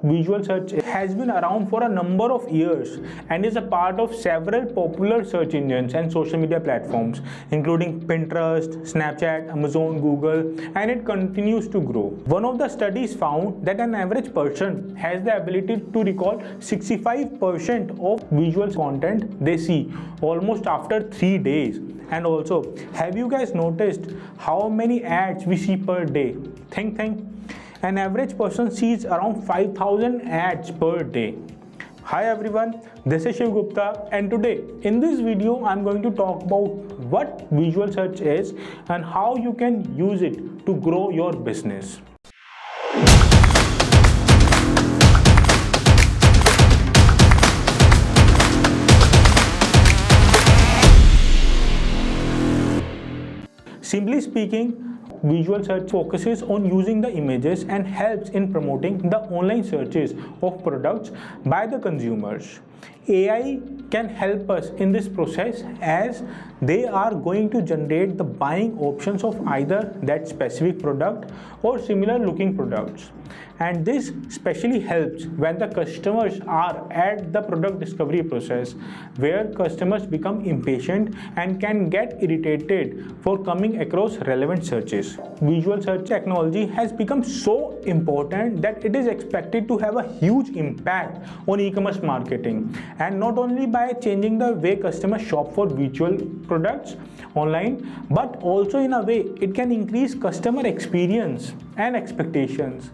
Visual search has been around for a number of years and is a part of several popular search engines and social media platforms, including Pinterest, Snapchat, Amazon, Google, and it continues to grow. One of the studies found that an average person has the ability to recall 65% of visual content they see almost after 3 days. And also, have you guys noticed how many ads we see per day? Think. An average person sees around 5,000 ads per day. Hi everyone, this is Shiv Gupta, and today in this video I'm going to talk about what visual search is and how you can use it to grow your business. Simply speaking, visual search focuses on using the images and helps in promoting the online searches of products by the consumers. AI can help us in this process as they are going to generate the buying options of either that specific product or similar looking products. And this especially helps when the customers are at the product discovery process, where customers become impatient and can get irritated for coming across relevant searches. Visual search technology has become so important that it is expected to have a huge impact on e-commerce marketing, and not only by changing the way customers shop for visual products online, but also in a way it can increase customer experience and expectations.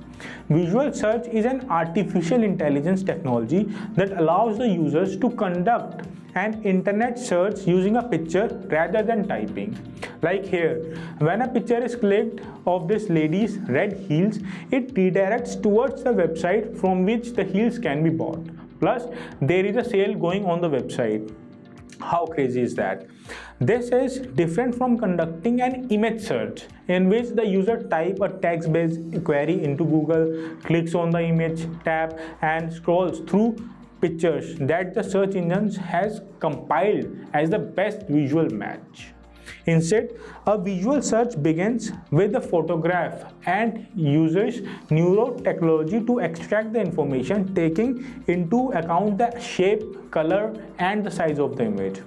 Visual search is an artificial intelligence technology that allows the users to conduct an internet search using a picture rather than typing. Like here, when a picture is clicked of this lady's red heels, it redirects towards the website from which the heels can be bought. Plus, there is a sale going on the website. How crazy is that? This is different from conducting an image search in which the user type a text-based query into Google, clicks on the image tab and scrolls through pictures that the search engine has compiled as the best visual match. Instead, a visual search begins with the photograph and uses neurotechnology to extract the information, taking into account the shape, color, and the size of the image.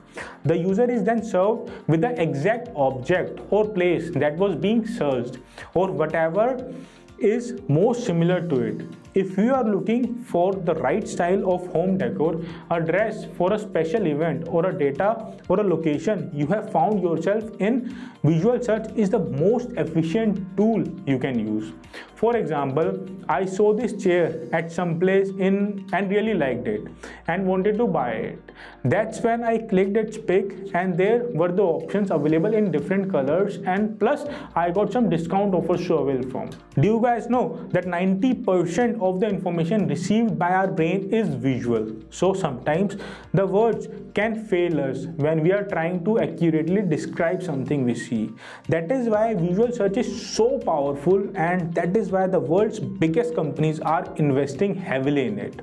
The user is then served with the exact object or place that was being searched, or whatever is most similar to it. If you are looking for the right style of home decor, a dress for a special event, or a data or a location you have found yourself in, visual search is the most efficient tool you can use. For example, I saw this chair at some place and really liked it and wanted to buy it. That's when I clicked its pic and there were the options available in different colors, and plus I got some discount offers to avail from. Do you guys know that 90% of the information received by our brain is visual? So sometimes the words can fail us when we are trying to accurately describe something we see. That is why visual search is so powerful, and that is why the world's biggest companies are investing heavily in it.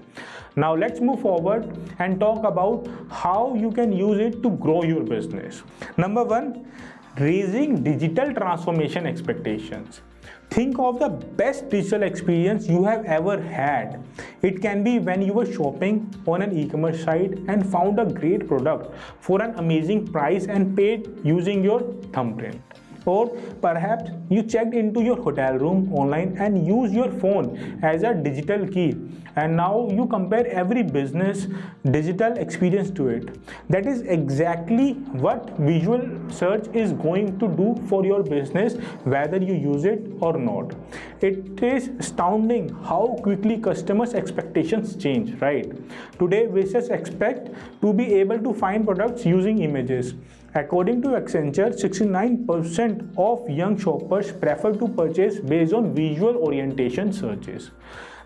Now let's move forward and talk about how you can use it to grow your business. Number one, raising digital transformation expectations. Think of the best digital experience you have ever had. It can be when you were shopping on an e-commerce site and found a great product for an amazing price and paid using your thumbprint. Or perhaps you checked into your hotel room online and used your phone as a digital key, and now you compare every business digital experience to it. That is exactly what visual search is going to do for your business, whether you use it or not. It is astounding how quickly customers' expectations change, right? Today, we just expect to be able to find products using images. According to Accenture, 69% of young shoppers prefer to purchase based on visual orientation searches.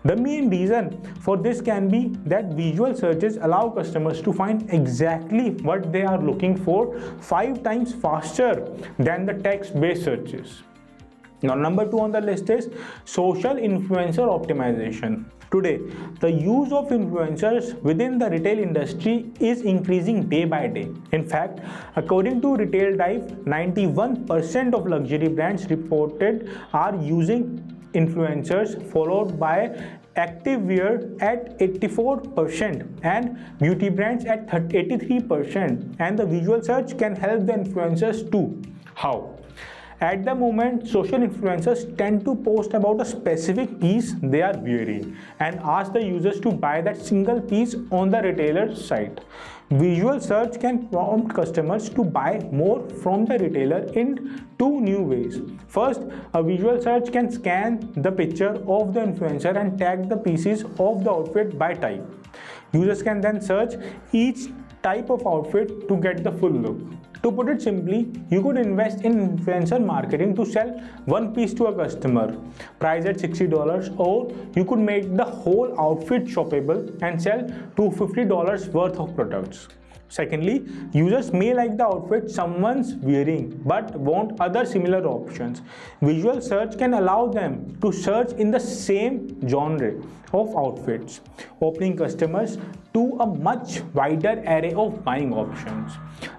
The main reason for this can be that visual searches allow customers to find exactly what they are looking for 5 times faster than the text-based searches. Now, number 2 on the list is social influencer optimization. Today, the use of influencers within the retail industry is increasing day by day. In fact, according to Retail Dive, 91% of luxury brands reported are using influencers, followed by active wear at 84% and beauty brands at 83%, and the visual search can help the influencers too. How? At the moment, social influencers tend to post about a specific piece they are wearing and ask the users to buy that single piece on the retailer's site. Visual search can prompt customers to buy more from the retailer in two new ways. First, a visual search can scan the picture of the influencer and tag the pieces of the outfit by type. Users can then search each type of outfit to get the full look. To put it simply, you could invest in influencer marketing to sell one piece to a customer, price at $60, or you could make the whole outfit shoppable and sell $250 worth of products. Secondly, users may like the outfit someone's wearing but want other similar options. Visual search can allow them to search in the same genre of outfits, opening customers to a much wider array of buying options.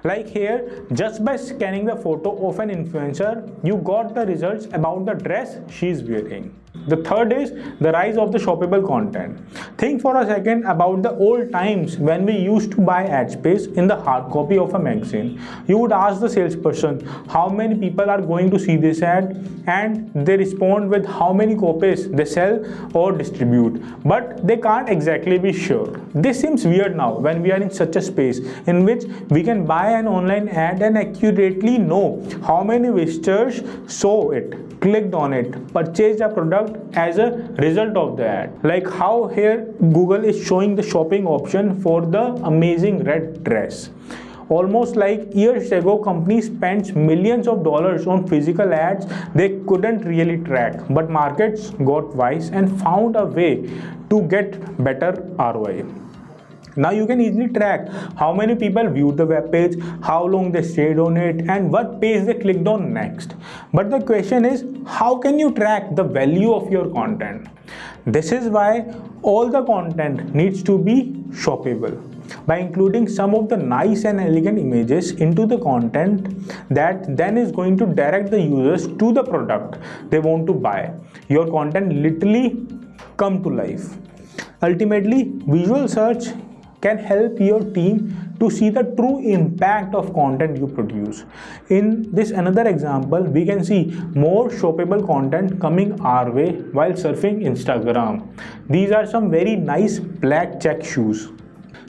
Like here, just by scanning the photo of an influencer, you got the results about the dress she's wearing. The third is the rise of the shoppable content. Think for a second about the old times when we used to buy ad space in the hard copy of a magazine. You would ask the salesperson how many people are going to see this ad, and they respond with how many copies they sell or distribute, but they can't exactly be sure. This seems weird now when we are in such a space in which we can buy an online ad and accurately know how many visitors saw it, clicked on it, purchased a product as a result of the ad. Like how here Google is showing the shopping option for the amazing red dress. Almost like years ago, companies spent millions of dollars on physical ads they couldn't really track, but markets got wise and found a way to get better ROI. Now you can easily track how many people viewed the web page, how long they stayed on it, and what page they clicked on next. But the question is, how can you track the value of your content? This is why all the content needs to be shoppable. By including some of the nice and elegant images into the content that then is going to direct the users to the product they want to buy, your content literally come to life. Ultimately, visual search can help your team to see the true impact of content you produce. In this another example, we can see more shoppable content coming our way while surfing Instagram. These are some very nice black check shoes.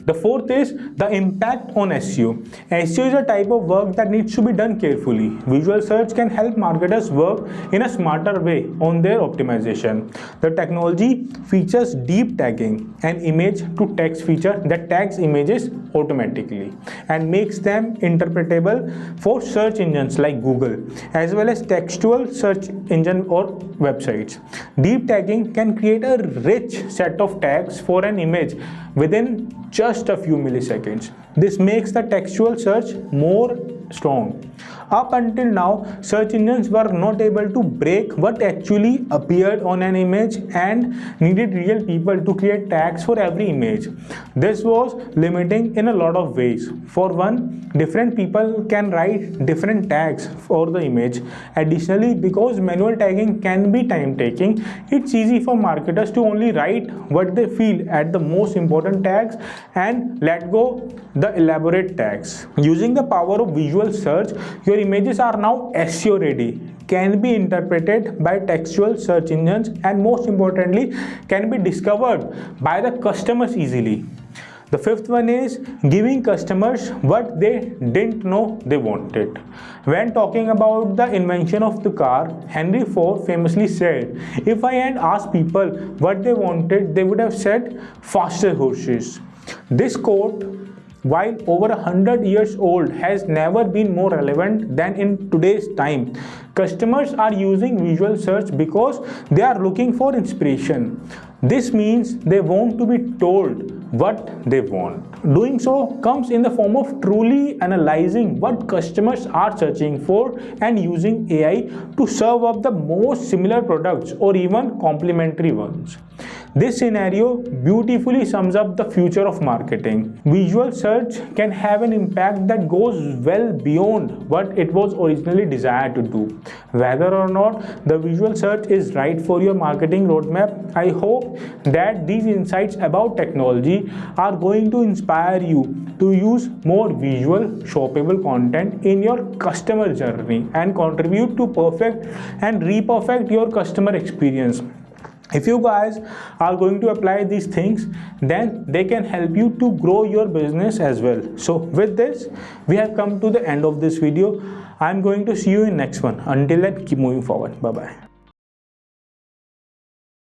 The fourth is the impact on SEO. SEO is a type of work that needs to be done carefully. Visual search can help marketers work in a smarter way on their optimization. The technology features deep tagging, an image to text feature that tags images automatically and makes them interpretable for search engines like Google, as well as textual search engine or websites. Deep tagging can create a rich set of tags for an image within just a few milliseconds. This makes the textual search more strong. Up until now, search engines were not able to break what actually appeared on an image and needed real people to create tags for every image. This was limiting in a lot of ways. For one, different people can write different tags for the image. Additionally, because manual tagging can be time-taking, it's easy for marketers to only write what they feel at the most important tags and let go the elaborate tags. Using the power of visual search, your images are now SEO ready, can be interpreted by textual search engines, and most importantly, can be discovered by the customers easily. The fifth one is giving customers what they didn't know they wanted. When talking about the invention of the car, Henry Ford famously said, "If I had asked people what they wanted, they would have said faster horses." This quote, while over 100 years old, has never been more relevant than in today's time. Customers are using visual search because they are looking for inspiration. This means they want to be told what they want. Doing so comes in the form of truly analyzing what customers are searching for and using AI to serve up the most similar products or even complementary ones. This scenario beautifully sums up the future of marketing. Visual search can have an impact that goes well beyond what it was originally desired to do. Whether or not the visual search is right for your marketing roadmap, I hope that these insights about technology are going to inspire you to use more visual, shoppable content in your customer journey and contribute to perfect and re-perfect your customer experience. If you guys are going to apply these things, then they can help you to grow your business as well. So with this, we have come to the end of this video. I'm going to see you in next one. Until then, keep moving forward. Bye bye.